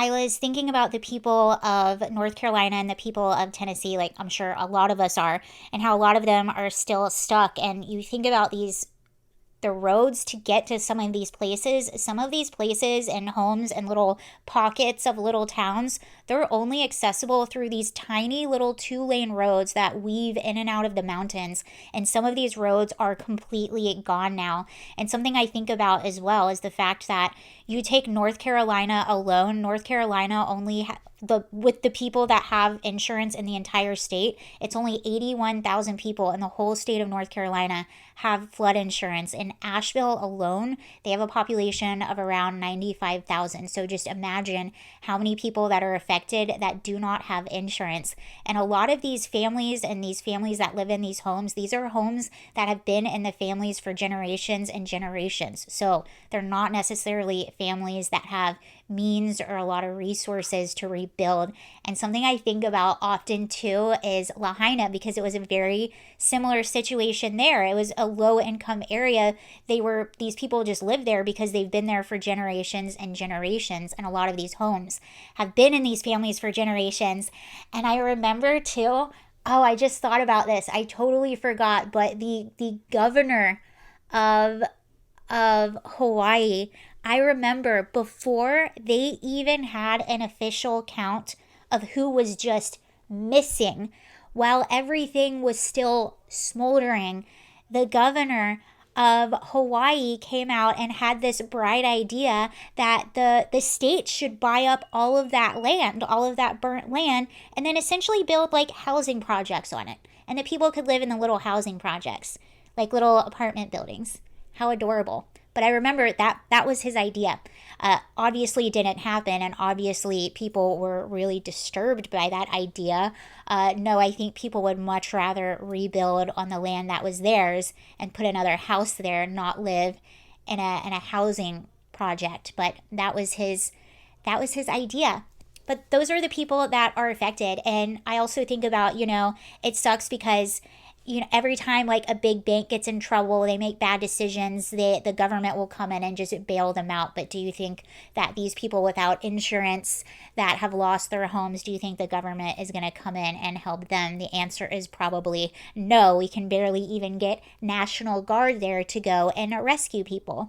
I was thinking about the people of North Carolina and the people of Tennessee, like I'm sure a lot of us are, and how a lot of them are still stuck. And you think about the roads to get to some of these places and homes and little pockets of little towns, they're only accessible through these tiny little 2-lane roads that weave in and out of the mountains. And some of these roads are completely gone now. And something I think about as well is the fact that you take North Carolina alone, North Carolina only the with the people that have insurance in the entire state, it's only 81,000 people in the whole state of North Carolina have flood insurance. In Asheville alone, they have a population of around 95,000. So just imagine how many people that are affected that do not have insurance. And a lot of these families and these families that live in these homes, these are homes that have been in the families for generations and generations. So they're not necessarily families that have means or a lot of resources to rebuild. And something I think about often too is Lahaina, because it was a very similar situation there. It was a low income area. These people just live there because they've been there for generations and generations. And a lot of these homes have been in these families for generations. And I remember too, oh, I just thought about this. I totally forgot, but the governor of Hawaii, I remember before they even had an official count of who was just missing, while everything was still smoldering, the governor of Hawaii came out and had this bright idea that the state should buy up all of that land, all of that burnt land, and then essentially build like housing projects on it. And the people could live in the little housing projects, like little apartment buildings. How adorable. But I remember that was his idea. Obviously, it didn't happen, and obviously, people were really disturbed by that idea. No, I think people would much rather rebuild on the land that was theirs and put another house there, not live in a housing project. But that was his idea. But those are the people that are affected, and I also think about, it sucks because every time like a big bank gets in trouble, they make bad decisions, the government will come in and just bail them out. But do you think that these people without insurance that have lost their homes, do you think the government is going to come in and help them? The answer is probably no. We can barely even get National Guard there to go and rescue people.